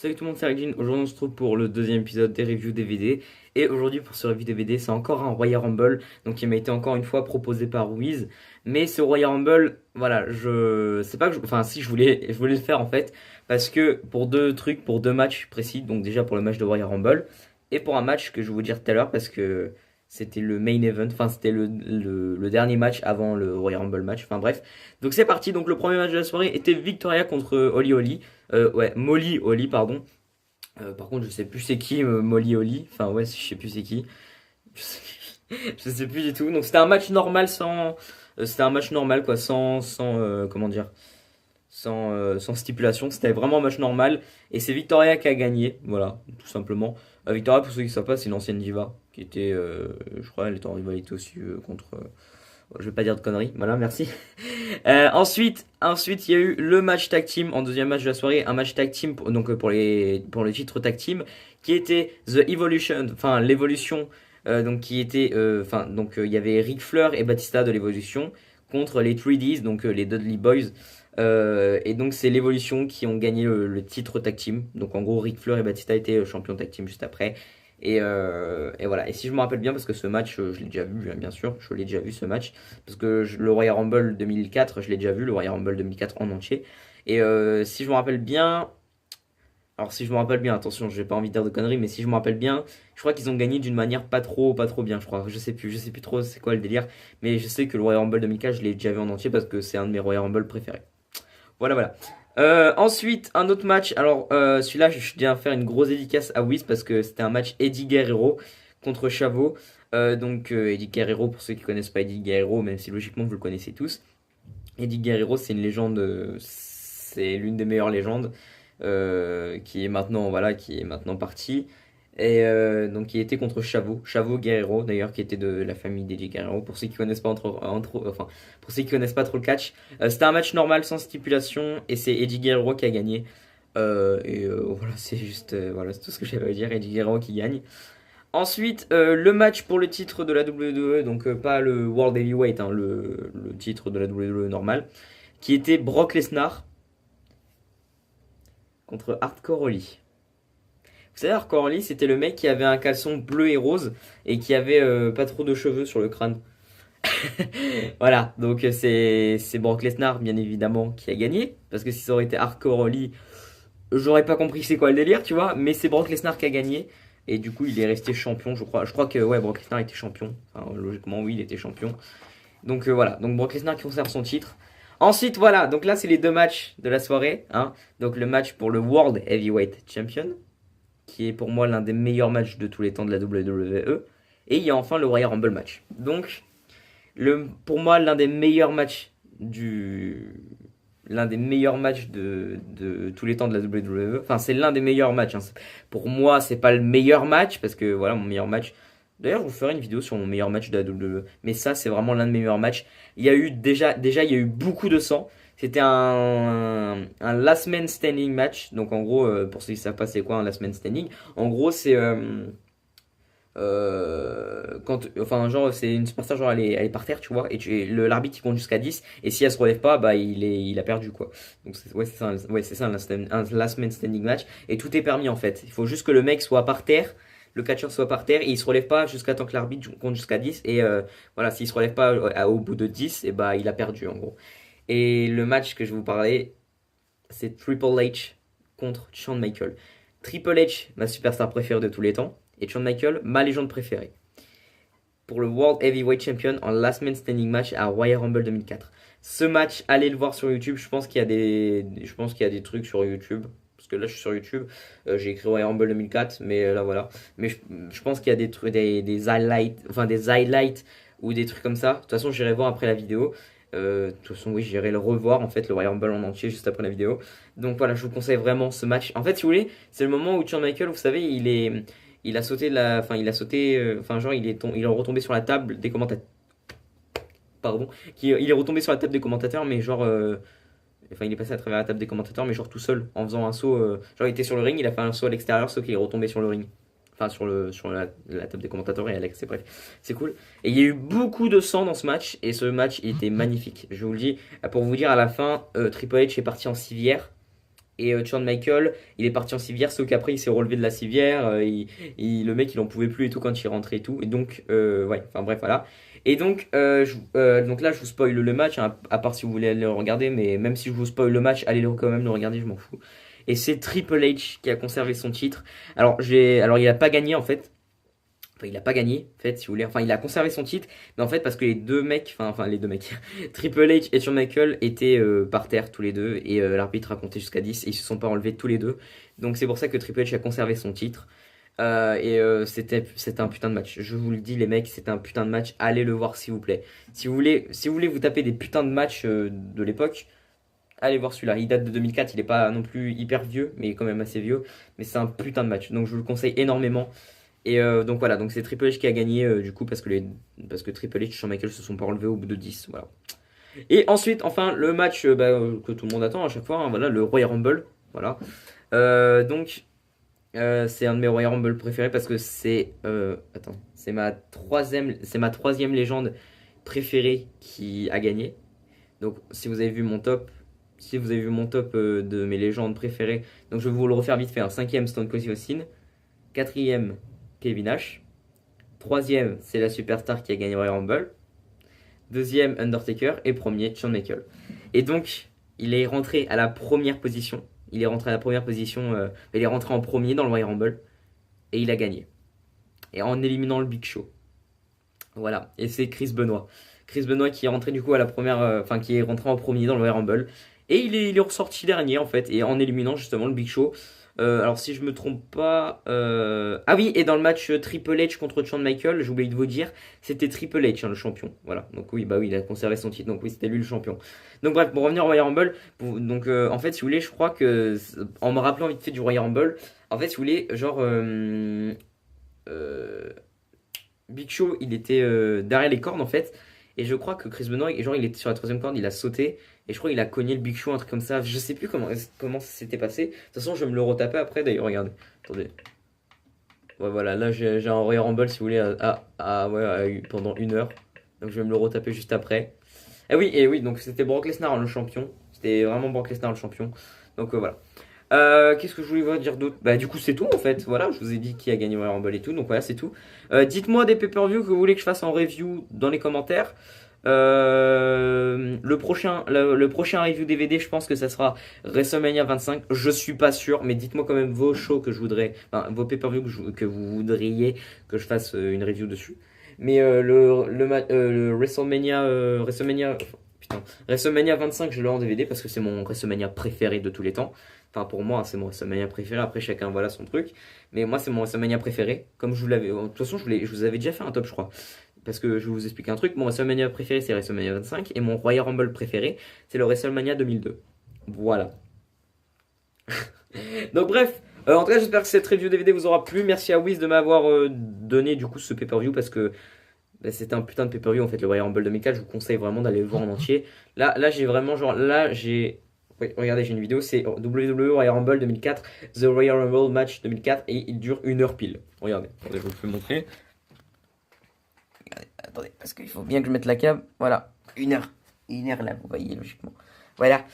Salut tout le monde, c'est Regine. Aujourd'hui, on se retrouve pour le deuxième épisode des reviews DVD. Et aujourd'hui, pour ce review DVD, c'est encore un Royal Rumble. Donc, il m'a été encore une fois proposé par Wiz. Mais ce Royal Rumble, voilà, je sais pas que enfin, si je voulais le faire en fait. Parce que pour deux trucs, pour deux matchs précis. Donc, déjà pour le match de Royal Rumble. Et pour un match que je vais vous dire tout à l'heure. Parce que c'était le main event. Enfin, c'était le dernier match avant le Royal Rumble match. Enfin, bref. Donc, c'est parti. Donc, le premier match de la soirée était Victoria contre Holly Holly. Ouais, Molly Holly, pardon. Par contre, je sais plus c'est qui Molly Holly. Enfin, ouais, je sais plus c'est qui. Je sais, je sais plus du tout. Donc, c'était un match normal sans. C'était un match normal, quoi, sans comment dire, sans stipulation. C'était vraiment un match normal. Et c'est Victoria qui a gagné. Voilà, tout simplement. Victoria, pour ceux qui ne savent pas, c'est une ancienne diva. Qui était, je crois, elle était en rivalité aussi contre. Je vais pas dire de conneries. Voilà, merci. Ensuite, il y a eu le match tag team en deuxième match de la soirée, un match tag team donc pour le titre tag team qui était The Evolution, enfin l'évolution, donc qui était, enfin donc il y avait Ric Flair et Batista de l'évolution contre les 3Ds, donc les Dudley Boys. Et donc c'est l'évolution qui ont gagné le titre tag team. Donc en gros Ric Flair et Batista étaient champions tag team juste après. Et voilà. Et si je me rappelle bien, parce que ce match, je l'ai déjà vu, bien sûr, je l'ai déjà vu ce match, parce que le Royal Rumble 2004, je l'ai déjà vu, le Royal Rumble 2004 en entier. Et si je me rappelle bien, alors si je me rappelle bien, attention, j'ai pas envie de dire de conneries, mais si je me rappelle bien, je crois qu'ils ont gagné d'une manière pas trop bien, je crois. Je sais plus trop c'est quoi le délire, mais je sais que le Royal Rumble 2004, je l'ai déjà vu en entier parce que c'est un de mes Royal Rumble préférés. Voilà, voilà. Ensuite, un autre match. Alors, celui-là, je tiens à faire une grosse dédicace à Wiz parce que c'était un match Eddie Guerrero contre Chavo. Donc, Eddie Guerrero, pour ceux qui connaissent pas Eddie Guerrero, même si logiquement vous le connaissez tous, Eddie Guerrero, c'est une légende, c'est l'une des meilleures légendes qui est maintenant, voilà, qui est maintenant partie. Et donc, il était contre Chavo, Chavo Guerrero d'ailleurs, qui était de la famille d'Eddie Guerrero. Pour ceux qui connaissent pas enfin, pour ceux qui connaissent pas trop le catch, c'était un match normal sans stipulation et c'est Eddie Guerrero qui a gagné. Voilà, c'est juste, voilà, c'est tout ce que j'avais à dire. Eddie Guerrero qui gagne. Ensuite, le match pour le titre de la WWE, donc pas le World Heavyweight, hein, le titre de la WWE normal, qui était Brock Lesnar contre Hardcore Holly. Vous savez, Hardcore Holly, c'était le mec qui avait un caleçon bleu et rose et qui avait pas trop de cheveux sur le crâne. Voilà, donc c'est Brock Lesnar, bien évidemment, qui a gagné. Parce que si ça aurait été Hardcore Holly, j'aurais pas compris c'est quoi le délire, tu vois. Mais c'est Brock Lesnar qui a gagné. Et du coup, il est resté champion, je crois. Je crois que ouais, Brock Lesnar était champion. Enfin, logiquement, oui, il était champion. Donc voilà, donc Brock Lesnar qui conserve son titre. Ensuite, voilà, donc là, c'est les deux matchs de la soirée, hein. Donc le match pour le World Heavyweight Champion, qui est pour moi l'un des meilleurs matchs de tous les temps de la WWE. Et il y a enfin le Royal Rumble match. Donc, pour moi, l'un des meilleurs matchs de tous les temps de la WWE. Enfin, c'est l'un des meilleurs matchs, hein. Pour moi, c'est pas le meilleur match, parce que voilà, mon meilleur match. D'ailleurs, je vous ferai une vidéo sur mon meilleur match de la WWE. Mais ça, c'est vraiment l'un de mes meilleurs matchs. Il y a eu déjà, il y a eu beaucoup de sang. C'était un last man standing match. Donc, en gros, pour ceux qui ne savent pas c'est quoi un last man standing, en gros, c'est quand, enfin, genre, c'est une superstar, genre, elle est par terre, tu vois, et l'arbitre il compte jusqu'à 10 et si elle se relève pas, bah, il a perdu, quoi. Donc, ouais, c'est ça, ouais, c'est ça un last man standing match, et tout est permis, en fait. Il faut juste que le mec soit par terre, le catcheur soit par terre, et il se relève pas jusqu'à temps que l'arbitre compte jusqu'à 10 et voilà, s'il se relève pas au bout de 10 et bah, il a perdu, en gros. Et le match que je vais vous parler, c'est Triple H contre Shawn Michaels. Triple H, ma superstar préférée de tous les temps, et Shawn Michaels, ma légende préférée. Pour le World Heavyweight Champion en Last Man Standing match à Royal Rumble 2004. Ce match, allez le voir sur YouTube. Je pense qu'il y a des trucs sur YouTube. Parce que là, je suis sur YouTube. J'ai écrit Royal Rumble 2004, mais là, voilà. Mais je pense qu'il y a des trucs, des highlights, enfin des highlights ou des trucs comme ça. De toute façon, j'irai voir après la vidéo. De toute façon, oui, j'irai le revoir en fait, le Royal Rumble en entier juste après la vidéo. Donc voilà, je vous conseille vraiment ce match. En fait, si vous voulez, c'est le moment où Shawn Michaels, vous savez, il a sauté enfin il a sauté, enfin genre il est retombé sur la table des commentateurs. Pardon, il est retombé sur la table des commentateurs, mais genre, enfin il est passé à travers la table des commentateurs, mais genre tout seul en faisant un saut. Genre il était sur le ring, il a fait un saut à l'extérieur, sauf qu'il est retombé sur le ring. Enfin, sur la table des commentateurs et Alex, c'est bref. C'est cool. Et il y a eu beaucoup de sang dans ce match. Et ce match, il était magnifique. Je vous le dis. Pour vous dire, à la fin, Triple H est parti en civière. Et Shawn Michael, il est parti en civière, sauf qu'après il s'est relevé de la civière, le mec il en pouvait plus et tout quand il est rentré et tout. Et donc, ouais, enfin bref, voilà. Et donc, donc là je vous spoil le match, hein, à part si vous voulez aller le regarder, mais même si je vous spoil le match, allez quand même le regarder, je m'en fous. Et c'est Triple H qui a conservé son titre. Alors il a pas gagné en fait. Enfin, il a pas gagné, en fait, si vous voulez. Enfin, il a conservé son titre, mais en fait, parce que les deux mecs, enfin les deux mecs, Triple H et Shawn Michaels étaient par terre tous les deux, et l'arbitre a compté jusqu'à 10, et ils se sont pas enlevés tous les deux. Donc c'est pour ça que Triple H a conservé son titre. C'était un putain de match. Je vous le dis, les mecs, c'était un putain de match. Allez le voir, s'il vous plaît. Si vous voulez vous taper des putains de matchs de l'époque, allez voir celui-là. Il date de 2004, il est pas non plus hyper vieux, mais il est quand même assez vieux. Mais c'est un putain de match, donc je vous le conseille énormément. Et donc voilà, donc c'est Triple H qui a gagné du coup parce que Triple H et Shawn Michaels se sont pas relevés au bout de 10. Voilà. Et ensuite, enfin, le match que tout le monde attend à chaque fois, hein, voilà, le Royal Rumble. Voilà. Donc, c'est un de mes Royal Rumble préférés parce que attends, c'est ma troisième légende préférée qui a gagné. Donc, si vous avez vu mon top de mes légendes préférées, donc je vais vous le refaire vite fait. Un cinquième, Stone Cold Austin. Quatrième, Kevin Nash. Troisième, c'est la superstar qui a gagné Royal Rumble. Deuxième, Undertaker. Et premier, Shawn Michaels. Et donc, il est rentré à la première position. Il est rentré en premier dans le Royal Rumble. Et il a gagné. Et en éliminant le Big Show. Voilà. Et c'est Chris Benoit. Chris Benoit qui est rentré du coup à la première. Enfin, qui est rentré en premier dans le Royal Rumble. Et il est ressorti dernier en fait. Et en éliminant justement le Big Show. Alors si je me trompe pas, ah oui, et dans le match Triple H contre Shawn Michaels, j'ai oublié de vous dire, c'était Triple H, hein, le champion. Voilà, donc oui, bah oui, il a conservé son titre, donc oui, c'était lui le champion. Donc bref, pour revenir au Royal Rumble, donc en fait, si vous voulez, je crois que en me rappelant vite fait du Royal Rumble, en fait, si vous voulez, genre euh, Big Show, il était derrière les cordes en fait. Et je crois que Chris Benoit, genre, il était sur la troisième corde, il a sauté. Et je crois qu'il a cogné le Big Show, un truc comme ça. Je sais plus comment ça s'était passé. De toute façon, je vais me le retaper après. D'ailleurs, regardez. Attendez. Ouais, voilà, là, j'ai un Royal Rumble, si vous voulez, ouais, pendant 1 heure. Donc, je vais me le retaper juste après. Et oui, donc c'était Brock Lesnar, hein, le champion. C'était vraiment Brock Lesnar, le champion. Donc, voilà. Qu'est-ce que je voulais vous dire d'autre? Bah du coup c'est tout en fait, voilà, je vous ai dit qui a gagné Royal Rumble et tout, donc voilà c'est tout. Dites-moi des pay-per-view que vous voulez que je fasse en review dans les commentaires. Le prochain review DVD, je pense que ça sera WrestleMania 25, je suis pas sûr, mais dites-moi quand même vos shows que je voudrais, enfin vos pay-per-view que vous voudriez que je fasse une review dessus. Mais le WrestleMania 25, je l'ai en DVD parce que c'est mon WrestleMania préféré de tous les temps. Enfin, pour moi, c'est mon WrestleMania préféré. Après, chacun, voilà son truc. Mais moi, c'est mon WrestleMania préféré. Comme je vous l'avais. De toute façon, je vous avais déjà fait un top, je crois. Parce que je vais vous expliquer un truc. Mon WrestleMania préféré, c'est WrestleMania 25. Et mon Royal Rumble préféré, c'est le WrestleMania 2002. Voilà. Donc, bref. En tout cas, j'espère que cette review DVD vous aura plu. Merci à Wiz de m'avoir donné du coup ce pay-per-view parce que bah, c'était un putain de pay-per-view en fait, le Royal Rumble 2004. Je vous conseille vraiment d'aller le voir en entier. Là, j'ai vraiment genre. Oui, regardez, j'ai une vidéo, c'est WWE Royal Rumble 2004, The Royal Rumble Match 2004, et il dure 1 heure pile. Regardez, attendez, je vous le fais montrer. Regardez, attendez, parce qu'il faut bien que je mette la cam. Voilà, 1 heure. 1 heure là, vous voyez logiquement. Voilà,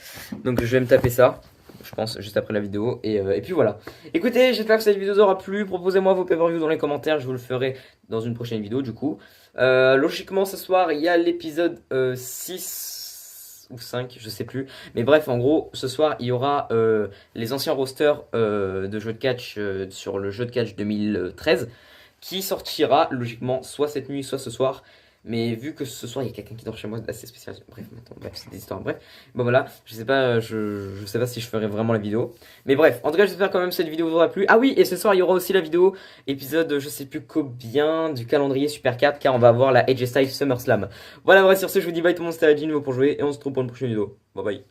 donc je vais me taper ça, je pense, juste après la vidéo. Et puis voilà. Écoutez, j'espère que cette vidéo vous aura plu. Proposez-moi vos pay-per-view dans les commentaires, je vous le ferai dans une prochaine vidéo du coup. Logiquement, ce soir, il y a l'épisode 6. Ou 5, je sais plus. Mais bref, en gros, ce soir, il y aura les anciens rosters de jeux de catch sur le jeu de catch 2013 qui sortira logiquement soit cette nuit, soit ce soir. Mais vu que ce soir il y a quelqu'un qui dort chez moi, assez spécial. Bref, maintenant, bref, c'est des histoires. Bref, bon voilà, je sais pas, je sais pas si je ferai vraiment la vidéo. Mais bref, en tout cas, j'espère quand même que cette vidéo vous aura plu. Ah oui, et ce soir il y aura aussi la vidéo épisode, je sais plus combien du calendrier Super 4, car on va avoir la AJ Styles SummerSlam. Voilà, bref, sur ce, je vous dis bye tout le monde, c'était Adin pour jouer et on se retrouve pour une prochaine vidéo. Bye bye.